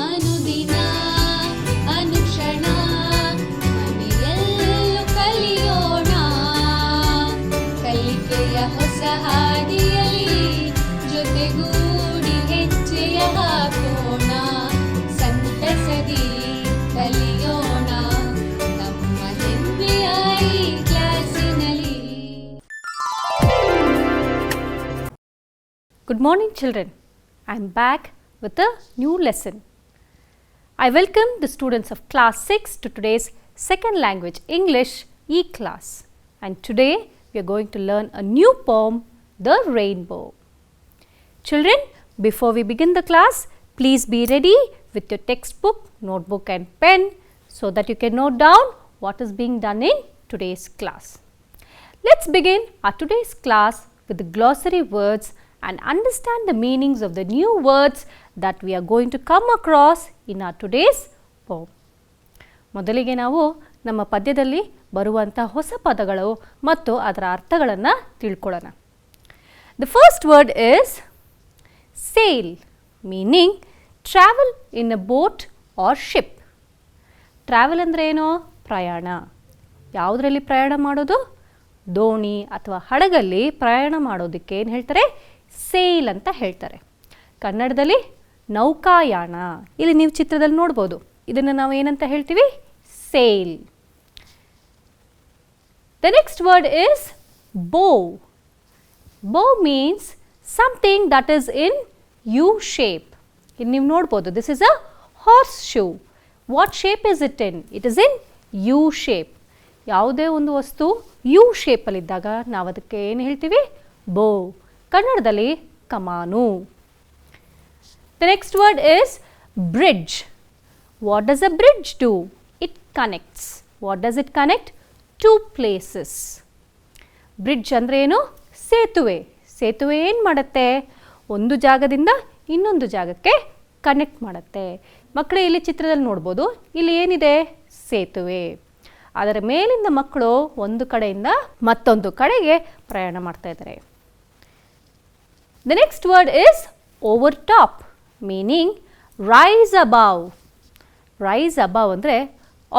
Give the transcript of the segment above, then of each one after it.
ಅನುದಿನ ಅನುಕ್ಷಣ ಮನೆಯಲ್ಲೂ ಕಲಿಯೋಣ, ಕಲಿಕೆಯ ಹೊಸ ಹಾದಿಯಲ್ಲಿ ಜೊತೆಗೂಡಿ ಹೆಜ್ಜೆಯ ಹಾಕೋಣ, ಸಂತಸದಿ ಕಲಿಯೋಣ ನಮ್ಮ ಹೆಮ್ಮೆಯ ಈ ಕ್ಲಾಸಿನಲ್ಲಿ. Good morning children. I am back with a new lesson. I welcome the students of class 6 to today's second language English e-class, and today we are going to learn a new poem, The Rainbow. Children, before we begin the class, please be ready with your textbook, notebook and pen so that you can note down what is being done in today's class. Let's begin our today's class with the glossary words and understand the meanings of the new words that we are going to come across in our today's poem. ಮೊದಲಿಗೆ ನಾವು ನಮ್ಮ ಪದ್ಯದಲ್ಲಿ ಬರುವಂಥ ಹೊಸ ಪದಗಳು ಮತ್ತು ಅದರ ಅರ್ಥಗಳನ್ನು ತಿಳ್ಕೊಳ್ಳೋಣ. The first word is sail, meaning travel in a boat or ship. Travel ಅಂದರೆ ಏನು? ಪ್ರಯಾಣ. ಯಾವುದರಲ್ಲಿ ಪ್ರಯಾಣ ಮಾಡೋದು? ದೋಣಿ ಅಥವಾ ಹಡಗಲ್ಲಿ ಪ್ರಯಾಣ ಮಾಡೋದಕ್ಕೆ ಏನು ಹೇಳ್ತಾರೆ? ಸೇಲ್ ಅಂತ ಹೇಳ್ತಾರೆ. ಕನ್ನಡದಲ್ಲಿ ನೌಕಾಯಾನ. ಇಲ್ಲಿ ನೀವು ಚಿತ್ರದಲ್ಲಿ ನೋಡ್ಬೋದು. ಇದನ್ನು ನಾವು ಏನಂತ ಹೇಳ್ತೀವಿ? Sale. The next word is bow. Bow means something that is in U shape. ಇಲ್ಲಿ ನೀವು ನೋಡ್ಬೋದು. This is a horseshoe. What shape is it in? It is in U shape. ಯಾವುದೇ ಒಂದು ವಸ್ತು ಯು ಶೇಪಲ್ಲಿದ್ದಾಗ ನಾವು ಅದಕ್ಕೆ ಏನು ಹೇಳ್ತೀವಿ? ಬೋ. ಕನ್ನಡದಲ್ಲಿ ಕಮಾನು. The next word is bridge. What does a bridge do? It connects. What does it connect? Two places. Bridge ಅಂದರೆ ಏನು? ಸೇತುವೆ. ಸೇತುವೆ ಏನು ಮಾಡುತ್ತೆ? ಒಂದು ಜಾಗದಿಂದ ಇನ್ನೊಂದು ಜಾಗಕ್ಕೆ ಕನೆಕ್ಟ್ ಮಾಡುತ್ತೆ. ಮಕ್ಕಳು ಇಲ್ಲಿ ಚಿತ್ರದಲ್ಲಿ ನೋಡ್ಬೋದು. ಇಲ್ಲಿ ಏನಿದೆ? ಸೇತುವೆ. ಅದರ ಮೇಲಿಂದ ಮಕ್ಕಳು ಒಂದು ಕಡೆಯಿಂದ ಮತ್ತೊಂದು ಕಡೆಗೆ ಪ್ರಯಾಣ ಮಾಡ್ತಾ ಇದ್ದಾರೆ. The next word is overtop, meaning rise above. Rise above ಅಂದರೆ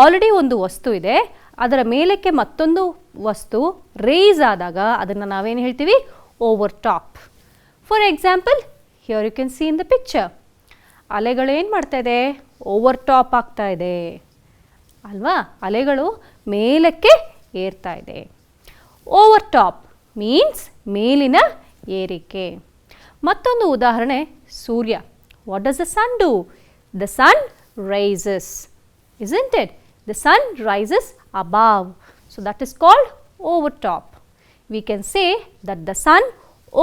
ಆಲ್ರೆಡಿ ಒಂದು ವಸ್ತು ಇದೆ, ಅದರ ಮೇಲಕ್ಕೆ ಮತ್ತೊಂದು ವಸ್ತು ರೇಸ್ ಆದಾಗ ಅದನ್ನು ನಾವೇನು ಹೇಳ್ತೀವಿ? overtop. For example, here you can see in the picture. ಅಲೆಗಳು ಏನು ಮಾಡ್ತಾ ಇದೆ? overtop ಆಗ್ತಾ ಇದೆ ಅಲ್ವಾ? ಅಲೆಗಳು ಮೇಲಕ್ಕೆ ಏರ್ತಾ ಇದೆ. overtop means ಮೇಲಿನ ಏರಿಕೆ. ಮತ್ತೊಂದು ಉದಾಹರಣೆ ಸೂರ್ಯ. What does the sun do? The sun rises, isn't it? The sun rises above. So that is called overtop. We can say that the sun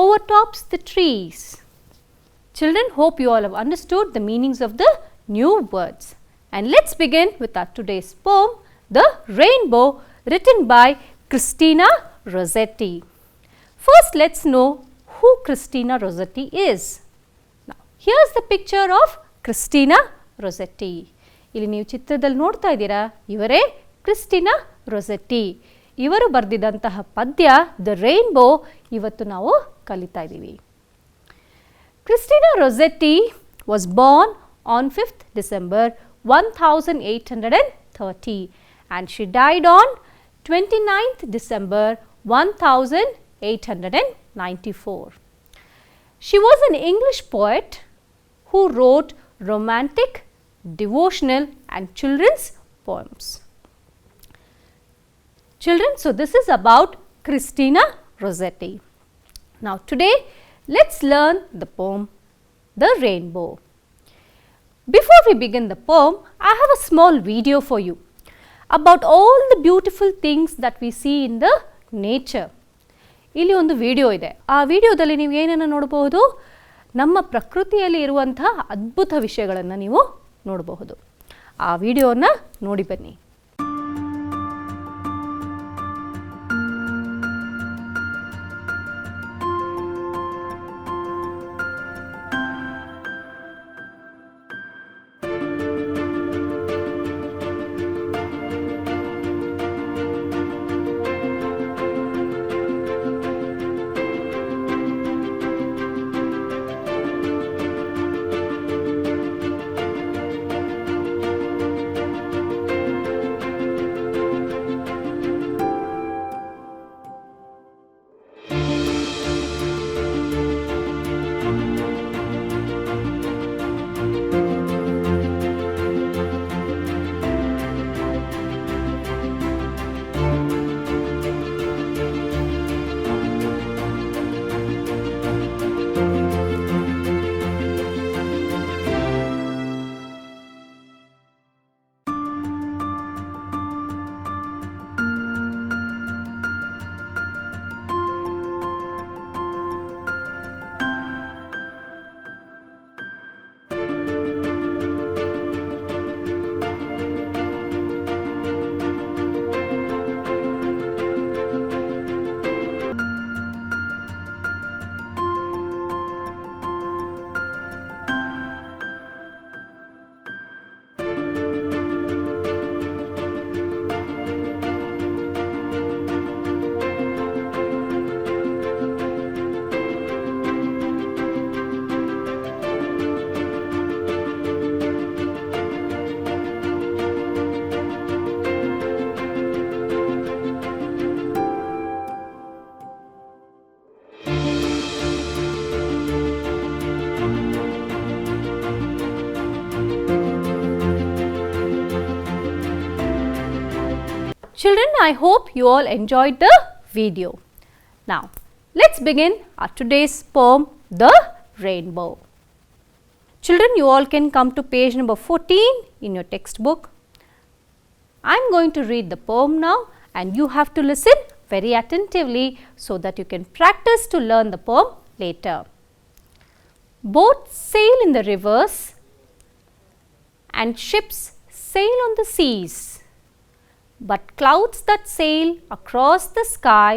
overtops the trees. Children, hope you all have understood the meanings of the new words. And let's begin with our today's poem, The Rainbow, written by Christina Rossetti. First, let's know who Christina Rossetti is. Now, here's the picture of Christina Rossetti. ಇಲ್ಲಿ ನೀವು ಚಿತ್ರದಲ್ಲಿ ನೋಡ್ತಾ ಇದ್ದೀರಾ, ಇವರೇ Christina ರೊಸೆಟ್ಟಿ. ಇವರು ಬರೆದಿದ್ದಂತಹ ಪದ್ಯ the rainbow ಇವತ್ತು ನಾವು ಕಲಿತಾ ಇದ್ದೀವಿ. Christina Rossetti was born on 5th December 1830 and she died on 29th December 1894. She was an English poet who wrote romantic, devotional and children's poems. Children, so this is about Christina Rossetti. Now today let's learn the poem The Rainbow. Before we begin the poem, I have a small video for you about all the beautiful things that we see in the nature. ಇಲ್ಲಿ ಒಂದು video ಇದೆ. ಆ ವಿಡಿಯೋದಲ್ಲಿ ನೀವು ಏನನ್ನು ನೋಡಬಹುದು? ನಮ್ಮ ಪ್ರಕೃತಿಯಲ್ಲಿ ಇರುವಂತಹ ಅದ್ಭುತ ವಿಷಯಗಳನ್ನು ನೀವು ನೋಡಬಹುದು. ಆ ವಿಡಿಯೋನ ನೋಡಿ ಬನ್ನಿ. I hope you all enjoyed the video. Now, let's begin our today's poem, The Rainbow. Children, you all can come to page number 14 in your textbook. I am going to read the poem now and you have to listen very attentively so that you can practice to learn the poem later. Boats sail in the rivers and ships sail on the seas, but clouds that sail across the sky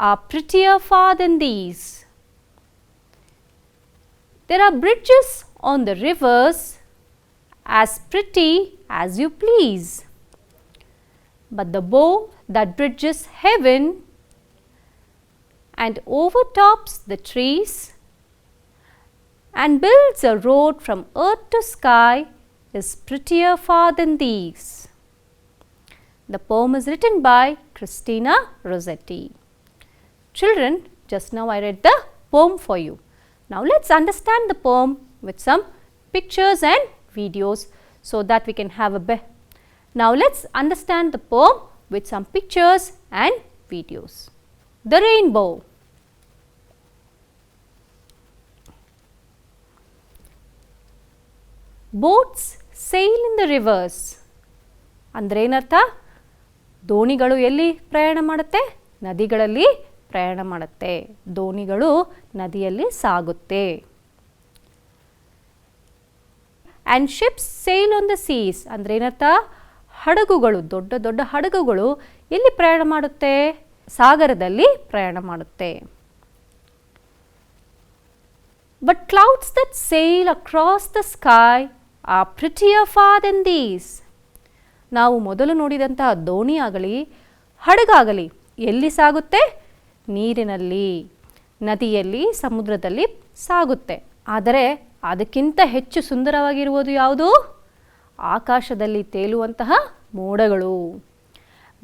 are prettier far than these. There are bridges on the rivers as pretty as you please, but the bow that bridges heaven and overtops the trees and builds a road from earth to sky is prettier far than these. The poem is written by Christina Rossetti. Children, just now I read the poem for you. Now let's understand the poem with some pictures and videos so that we can have a Now let's understand the poem with some pictures and videos. The rainbow. Boats sail in the rivers. ಅಂದ್ರೆ ಏನರ್ಥ? ದೋಣಿಗಳು ಎಲ್ಲಿ ಪ್ರಯಾಣ ಮಾಡುತ್ತೆ? ನದಿಗಳಲ್ಲಿ ಪ್ರಯಾಣ ಮಾಡುತ್ತೆ. ದೋಣಿಗಳು ನದಿಯಲ್ಲಿ ಸಾಗುತ್ತೆ. And ships sail on the seas. ಅಂದ್ರೆ ಏನರ್ಥ? ಹಡಗುಗಳು, ದೊಡ್ಡ ದೊಡ್ಡ ಹಡಗುಗಳು ಎಲ್ಲಿ ಪ್ರಯಾಣ ಮಾಡುತ್ತೆ? ಸಾಗರದಲ್ಲಿ ಪ್ರಯಾಣ ಮಾಡುತ್ತೆ. But clouds that sail across the sky are prettier far than these. ನಾವು ಮೊದಲು ನೋಡಿದಂತಹ ದೋಣಿ ಆಗಲಿ ಹಡಗಾಗಲಿ ಎಲ್ಲಿ ಸಾಗುತ್ತೆ? ನೀರಿನಲ್ಲಿ, ನದಿಯಲ್ಲಿ, ಸಮುದ್ರದಲ್ಲಿ ಸಾಗುತ್ತೆ. ಆದರೆ ಅದಕ್ಕಿಂತ ಹೆಚ್ಚು ಸುಂದರವಾಗಿರುವುದು ಯಾವುದು? ಆಕಾಶದಲ್ಲಿ ತೇಲುವಂತಹ ಮೋಡಗಳು.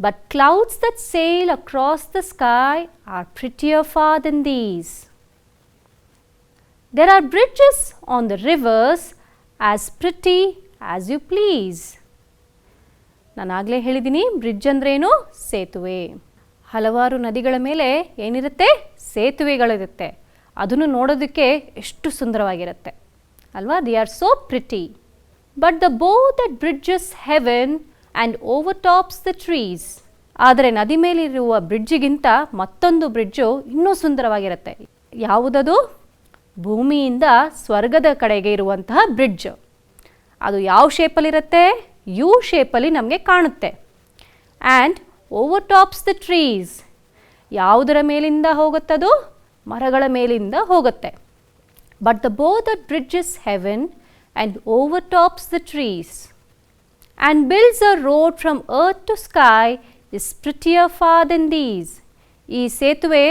But clouds that sail across the sky are prettier far than these. There are bridges on the rivers as pretty as you please. ನಾನು ಆಗಲೇ ಹೇಳಿದ್ದೀನಿ, ಬ್ರಿಡ್ಜ್ ಅಂದ್ರೇನು? ಸೇತುವೆ. ಹಲವಾರು ನದಿಗಳ ಮೇಲೆ ಏನಿರುತ್ತೆ? ಸೇತುವೆಗಳಿರುತ್ತೆ. ಅದನ್ನು ನೋಡೋದಕ್ಕೆ ಎಷ್ಟು ಸುಂದರವಾಗಿರುತ್ತೆ ಅಲ್ವಾ? They are so pretty. But the bow that bridges heaven and overtops the trees. ಆದರೆ ನದಿ ಮೇಲಿರುವ ಬ್ರಿಡ್ಜಿಗಿಂತ ಮತ್ತೊಂದು ಬ್ರಿಡ್ಜು ಇನ್ನೂ ಸುಂದರವಾಗಿರುತ್ತೆ. ಯಾವುದದು? ಭೂಮಿಯಿಂದ ಸ್ವರ್ಗದ ಕಡೆಗೆ ಇರುವಂತಹ ಬ್ರಿಡ್ಜ್. ಅದು ಯಾವ ಶೇಪಲ್ಲಿರುತ್ತೆ? ಯು ಶೇಪಲ್ಲಿ ನಮಗೆ ಕಾಣುತ್ತೆ. And overtops the trees. ಯಾವುದರ ಮೇಲಿಂದ ಹೋಗುತ್ತದು? ಮರಗಳ ಮೇಲಿಂದ ಹೋಗುತ್ತೆ. But the bow that bridges heaven and overtops the trees and builds a road from earth to sky is prettier far than these. ಈ ಸೇತುವೆ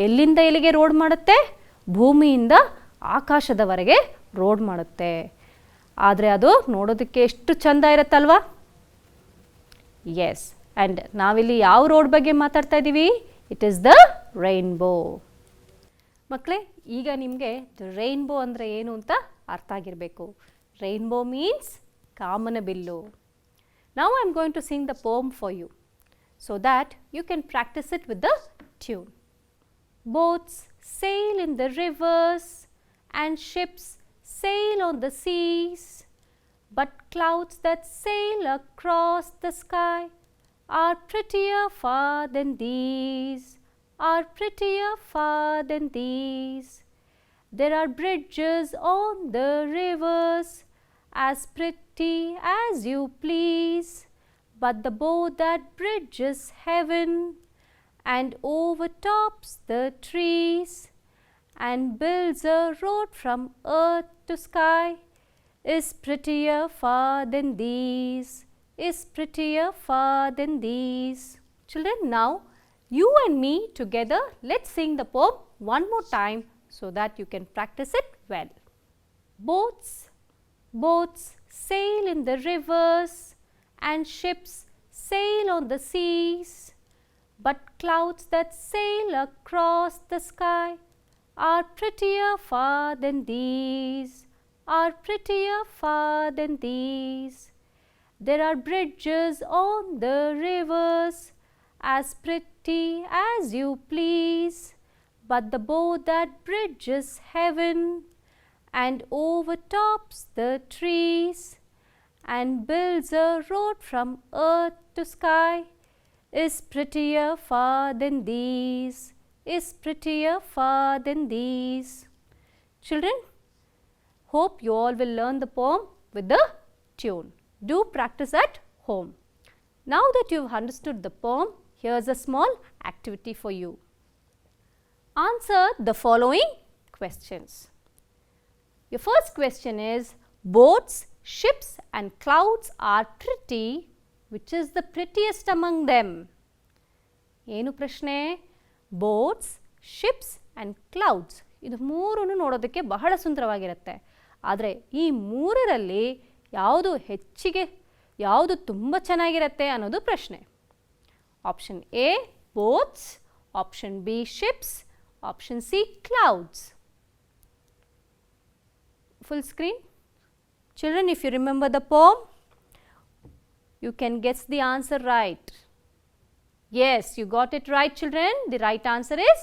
ಎಲ್ಲಿಂದ ಎಲ್ಲಿಗೆ ರೋಡ್ ಮಾಡುತ್ತೆ? ಭೂಮಿಯಿಂದ ಆಕಾಶದವರೆಗೆ ರೋಡ್ ಮಾಡುತ್ತೆ. ಆದರೆ ಅದು ನೋಡೋದಕ್ಕೆ ಎಷ್ಟು ಚಂದ ಇರುತ್ತಲ್ವಾ? ಎಸ್. ಆ್ಯಂಡ್ ನಾವಿಲ್ಲಿ ಯಾವ ರೋಡ್ ಬಗ್ಗೆ ಮಾತಾಡ್ತಾ ಇದ್ದೀವಿ? It is the rainbow. ಮಕ್ಕಳೇ, ಈಗ ನಿಮಗೆ ದ ರೈನ್ಬೋ ಅಂದರೆ ಏನು ಅಂತ ಅರ್ಥ ಆಗಿರಬೇಕು. ರೈನ್ಬೋ ಮೀನ್ಸ್ ಕಾಮನಬಿಲ್ಲು. Now I am going to sing the poem for you so that you can practise it with the tune. Boats sail in the rivers and ships sail on the seas, but clouds that sail across the sky are prettier far than these, are prettier far than these. There are bridges on the rivers as pretty as you please, but the bow that bridges heaven and overtops the trees and builds a road from earth to sky is prettier far than these, is prettier far than these. Children, now you and me together, let's sing the poem one more time so that you can practice it well. Boats, boats sail in the rivers and ships sail on the seas, but clouds that sail across the sky are prettier far than these, are prettier far than these. There are bridges on the rivers as pretty as you please, but the bow that bridges heaven and overtops the trees and builds a road from earth to sky is prettier far than these, is prettier far than these. Children, hope you all will learn the poem with the tune. Do practice at home. Now that you have understood the poem, here's a small activity for you. Answer the following questions. Your first question is, boats, ships and clouds are pretty. Which is the prettiest among them? ಏನು ಪ್ರಶ್ನೆ? Boats, ships and clouds ಇದು ಮೂರನ್ನು ನೋಡೋದಕ್ಕೆ ಬಹಳ ಸುಂದರವಾಗಿರುತ್ತೆ. ಆದರೆ ಈ ಮೂರರಲ್ಲಿ ಯಾವುದು ತುಂಬ ಚೆನ್ನಾಗಿರುತ್ತೆ ಅನ್ನೋದು ಪ್ರಶ್ನೆ. Option A boats, option B ships, option C clouds. Full screen. Children, if you remember the poem, you can guess the answer right. Yes, you got it right, children. The right answer is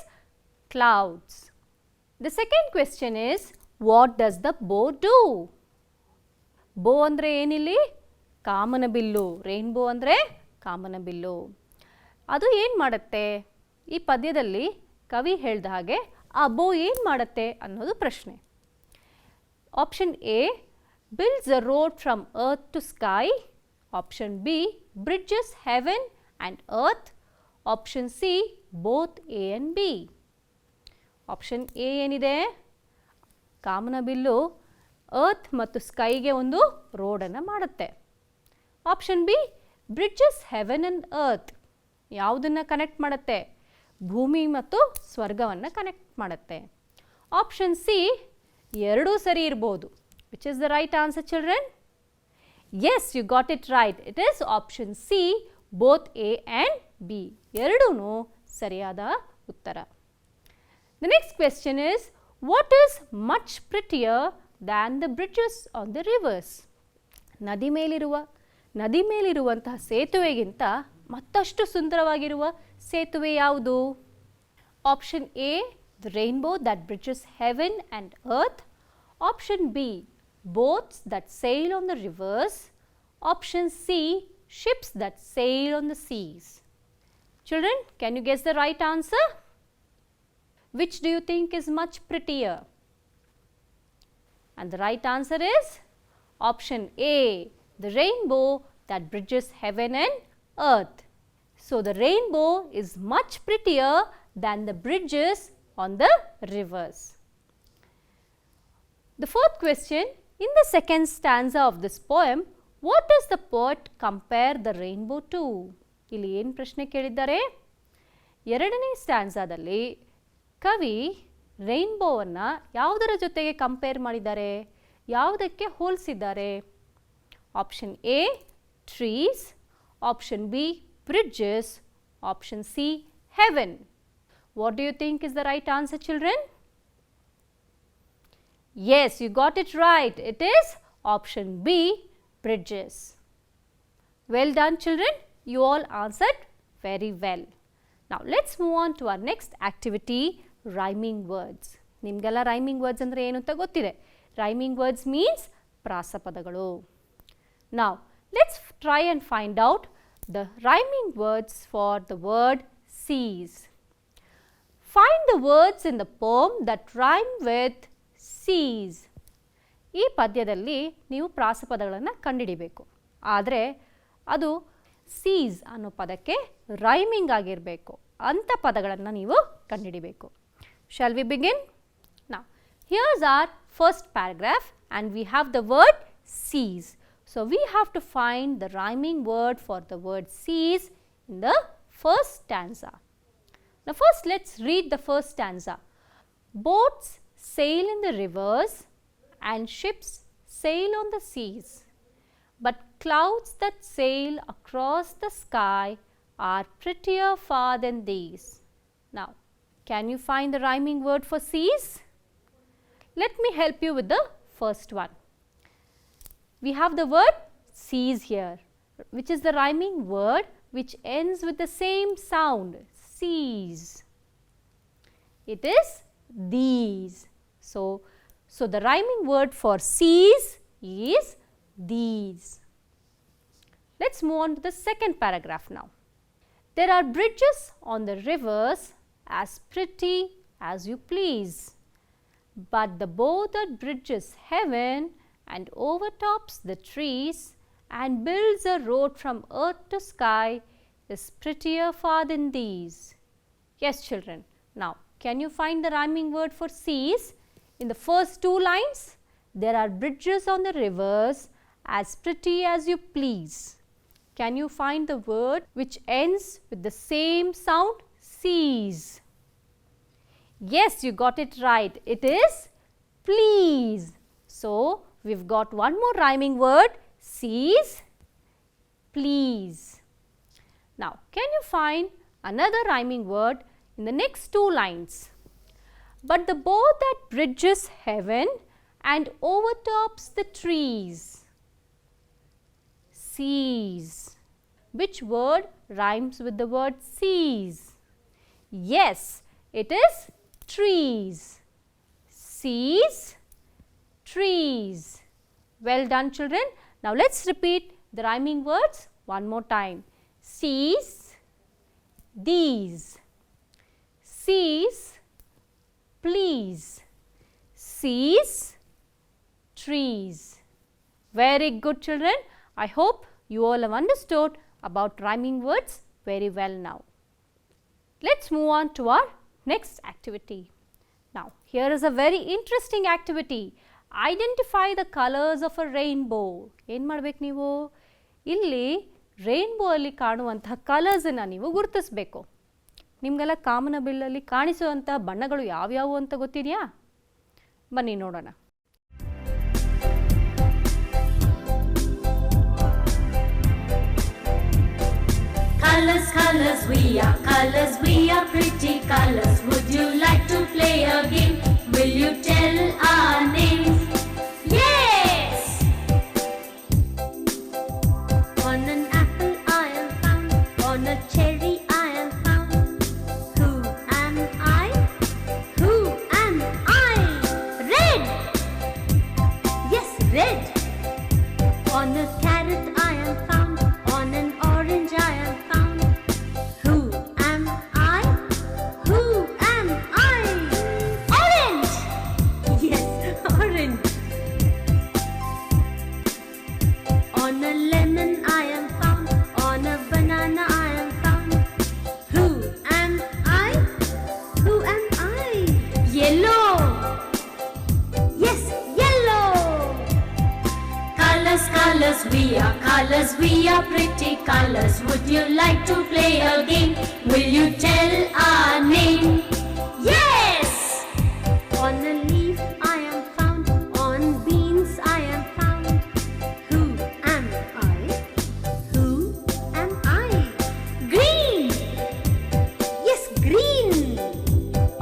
clouds. The second question is, what does the bow do? Bow andre enilli? Kamanabillu. Rainbow ಅಂದರೆ ಕಾಮನಬಿಲ್ಲು. ಅದು ಏನು ಮಾಡುತ್ತೆ? ಈ ಪದ್ಯದಲ್ಲಿ ಕವಿ ಹೇಳಿದ ಹಾಗೆ ಆ ಬೋ ಏನು ಮಾಡುತ್ತೆ ಅನ್ನೋದು ಪ್ರಶ್ನೆ. Option A builds a road from earth to sky. Option B bridges heaven and earth. Option C both A and B. Option A ಏನಿದೆ? ಕಾಮನಬಿಲ್ಲು ಅರ್ತ್ ಮತ್ತು ಸ್ಕೈಗೆ ಒಂದು ರೋಡನ್ನು ಮಾಡುತ್ತೆ. Option B bridges heaven and earth. ಯಾವುದನ್ನು ಕನೆಕ್ಟ್ ಮಾಡುತ್ತೆ? ಭೂಮಿ ಮತ್ತು ಸ್ವರ್ಗವನ್ನು connect ಮಾಡುತ್ತೆ. ಆಪ್ಷನ್ ಸಿ ಎರಡೂ ಸರಿ ಇರ್ಬೋದು. Which is the right answer, children? Yes, you got it right. It is option C, both A and B. ಎರಡೂನು ಸರಿಯಾದ ಉತ್ತರ. The next question is, what is much prettier than the bridges on the rivers? ನದಿ ಮೇಲಿರುವಂತಹ ಸೇತುವೆಗಿಂತ ಮತ್ತಷ್ಟು ಸುಂದರವಾಗಿರುವ ಸೇತುವೆ ಯಾವುದು? Option A the rainbow that bridges heaven and earth. Option B boats that sail on the rivers. Option C ships that sail on the seas. Children, can you guess the right answer? Which do you think is much prettier? And the right answer is option A, the rainbow that bridges heaven and earth. So the rainbow is much prettier than the bridges on the rivers. The fourth question, in the second stanza of this poem, what does the poet compare the rainbow to? ಇಲ್ಲಿ ಏನು ಪ್ರಶ್ನೆ ಕೇಳಿದ್ದಾರೆ? ಎರಡನೇ ಸ್ಟ್ಯಾನ್ಸಾದಲ್ಲಿ ಕವಿ ರೈನ್ಬೋವನ್ನು ಯಾವುದರ ಜೊತೆಗೆ compare ಮಾಡಿದ್ದಾರೆ? ಯಾವುದಕ್ಕೆ ಹೋಲಿಸಿದ್ದಾರೆ? Option A trees, option B bridges, option C heaven. What do you think is the right answer, children? Yes, you got it right. It is option B, bridges. Well done, children. You all answered very well. Now, let's move on to our next activity, rhyming words. ನಿಮಗೆಲ್ಲ rhyming words ಅಂದರೆ ಏನು ಅಂತ ಗೊತ್ತಿದೆ. Rhyming words means ಪ್ರಾಸಪದಗಳು. Now, let's try and find out the rhyming words for the word seas. Find the words in the poem that rhyme with seas. ಈ ಪದ್ಯದಲ್ಲಿ ನೀವು ಪ್ರಾಸಪದಗಳನ್ನು ಕಂಡುಹಿಡಿಬೇಕು. ಆದರೆ ಅದು ಸೀಸ್ ಅನ್ನೋ ಪದಕ್ಕೆ ರೈಮಿಂಗ್ ಆಗಿರಬೇಕು. ಅಂಥ ಪದಗಳನ್ನು ನೀವು ಕಂಡುಹಿಡಿಬೇಕು. Shall we begin? Now, here's our first paragraph and we have the word seas. So, we have to find the rhyming word for the word seas in the first stanza. Now, first let's read the first stanza. Boats sail in the rivers and ships sail on the seas, but clouds that sail across the sky are prettier far than these. Now, can you find the rhyming word for seas? Let me help you with the first one. We have the word seas here, which is the rhyming word which ends with the same sound, sees. It is these. So the rhyming word for sees is these. Let's move on to the second paragraph now. There are bridges on the rivers as pretty as you please, but the bow that bridges heaven and overtops the trees and builds a road from earth to sky is prettier far than these. Yes, children. Now, can you find the rhyming word for seas? In the first two lines, there are bridges on the rivers as pretty as you please. Can you find the word which ends with the same sound, seas? Yes, you got it right. It is please. So, we've got one more rhyming word, seas, please. Now, can you find another rhyming word in the next two lines? But the bow that bridges heaven and overtops the trees. Seas. Which word rhymes with the word seas? Yes, it is trees. Seas, trees. Well done, children. Now, let's repeat the rhyming words one more time. Seas, these. Seas, please. Seas, trees. Very good, children. I hope you all have understood about rhyming words very well now. Let's move on to our next activity. Now, here is a very interesting activity. Identify the colors of a rainbow. ಏನು ಮಾಡಬೇಕು ನೀವು? ಇಲ್ಲಿ rainbow ಅಲ್ಲಿ ಕಾಣುವಂತಹ ಕಲರ್ಸನ್ನು ನೀವು ಗುರುತಿಸಬೇಕು. ನಿಮಗೆಲ್ಲ ಕಾಮನಬಿಲ್ಲಲ್ಲಿ ಕಾಣಿಸುವಂತಹ ಬಣ್ಣಗಳು ಯಾವ್ಯಾವು ಅಂತ ಗೊತ್ತಿದೆಯಾ? ಬನ್ನಿ ನೋಡೋಣ. Colors, colors, we are pretty colors. Would you like to play a game? Will you tell our names? Yes! On an apple I am found, on a cherry I am found. Who am I? Who am I? Red! Yes, red! On a carrot I am found, on an orange I am found. Colors, we are pretty colors. Would you like to play a game? Will you tell our name? Yes! On a leaf I am found, on beans I am found. Who am I? Who am I? Green! Yes, green!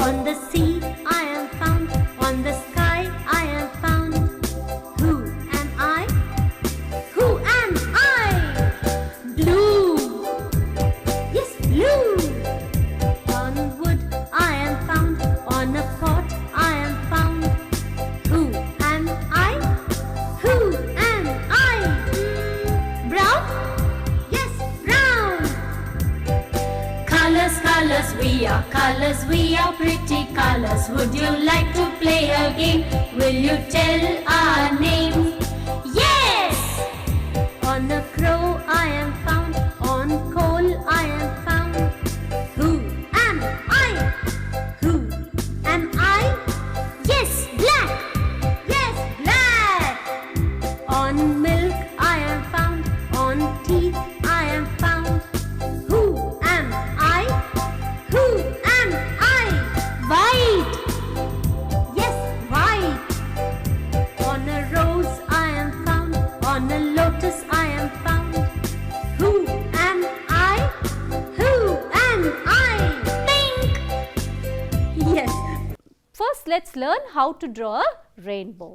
On the sea I am found, on the sky I am found. Who am I? Who am I? Blue. Yes, blue. On wood I am found, on a pot I am found. Who am I? Who am I? Brown? Yes, brown. Colors, colors, we are pretty colors. Would you like to play a game? Will you tell our name? Yes! On a crow I am found, on coal I am found. Who am I? Who am I? Yes, black! Yes, black! On milk I am found, on teeth I am found. Who am I? Who am I? White! Yes, white! On a rose I am found, on a lotus I am found. Who am I? Who am I? Pink! Yes. First, let's learn how to draw a rainbow.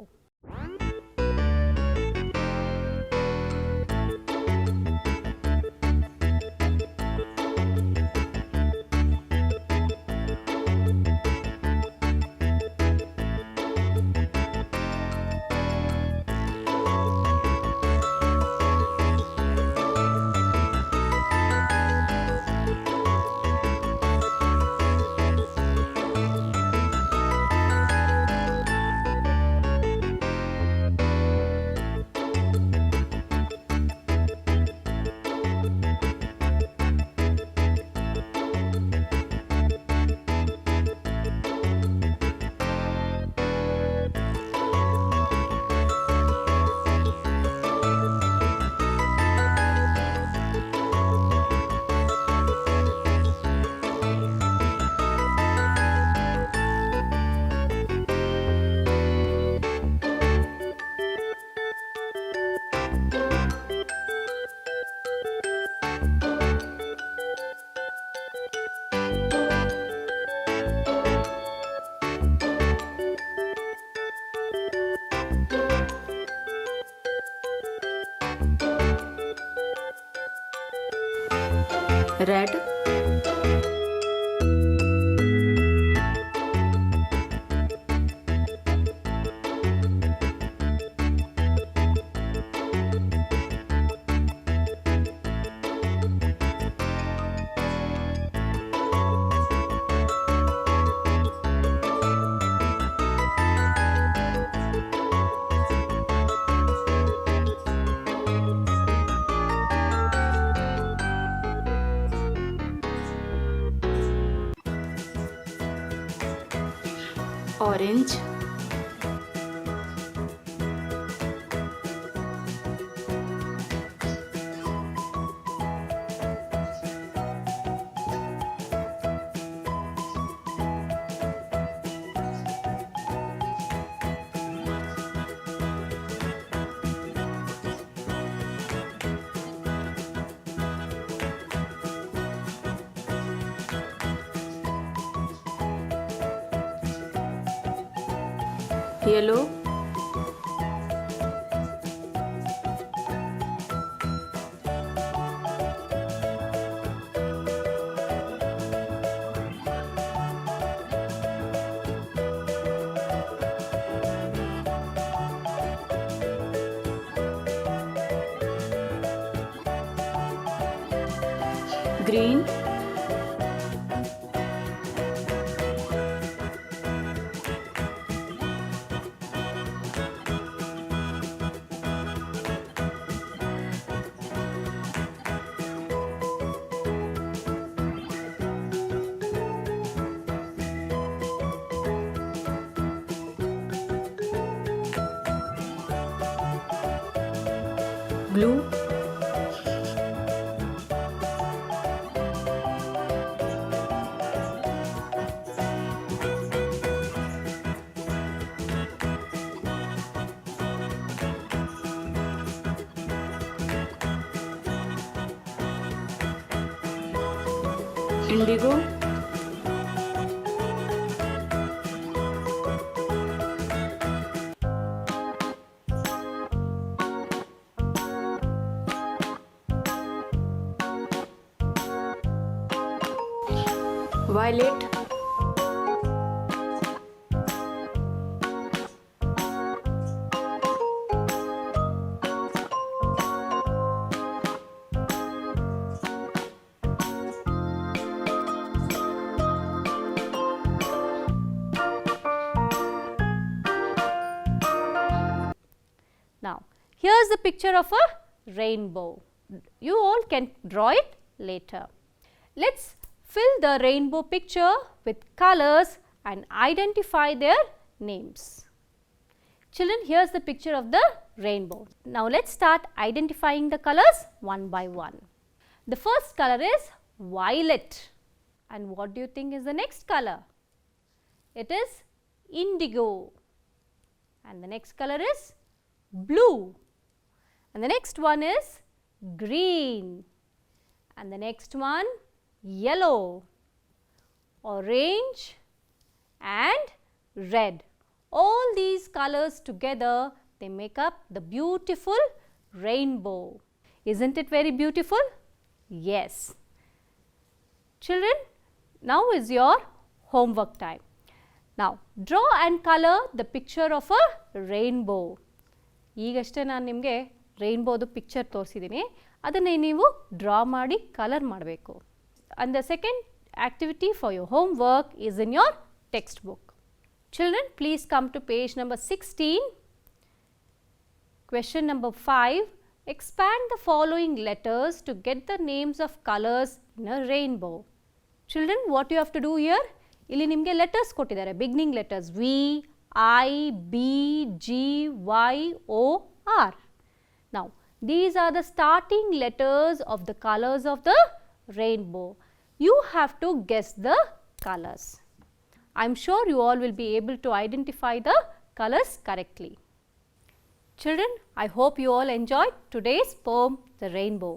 red, orange, yellow, green, blue, indigo, violet, Now, here's the picture of a rainbow. You all can draw it later. Let's fill the rainbow picture with colors and identify their names. Children, here's the picture of the rainbow. Now, let's start identifying the colors one by one. The first color is violet. And what do you think is the next color? It is indigo. And the next color is blue. And the next one is green. And the next one yellow, orange and red. All these colors together, they make up the beautiful rainbow. Isn't it very beautiful? Yes. Children, now is your homework time. Now, draw and color the picture of a rainbow. ಈಗಷ್ಟೇ ನಾನು ನಿಮಗೆ ರೈನ್ಬೋದು picture ತೋರಿಸಿದ್ದೀನಿ, ಅದನ್ನೇ ನೀವು draw ಮಾಡಿ colour ಮಾಡಬೇಕು. And the second activity for your homework is in your textbook. Children, please come to page number 16. Question number 5. Expand the following letters to get the names of colors in a rainbow. Children, what you have to do here? ಇಲ್ಲಿ ನಿಮಗೆ letters ಕೊಟ್ಟಿದ್ದಾರೆ, beginning letters V, I, B, G, Y, O, R. Now, these are the starting letters of the colors of the rainbow. You have to guess the colors. I am sure you all will be able to identify the colors correctly. Children, I hope you all enjoyed today's poem, The Rainbow.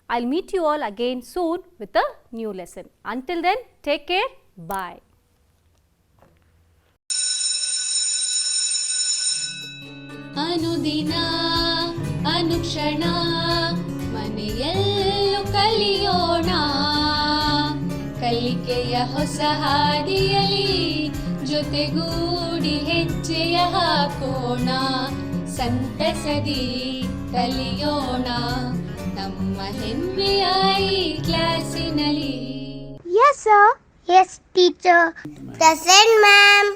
I'll meet you all again soon with a new lesson. Until then, take care. Bye. ಅನುದಿನ ಅನುಕ್ಷಣ ಮನೆಯಲ್ಲೂ ಕಲಿಯೋಣ. ಕಲಿಕೆಯ ಹೊಸ ಹಾದಿಯಲಿ ಜೊತೆಗೂಡಿ ಹೆಜ್ಜೆಯ ಹಾಕೋಣ ಸಂತಸದಿ ಕಲಿಯೋಣ ನಮ್ಮ ಹೆಮ್ಮೆಯ ಈ ಕ್ಲಾಸಿನಲ್ಲಿ Yes, sir. Yes, teacher. Present, ma'am.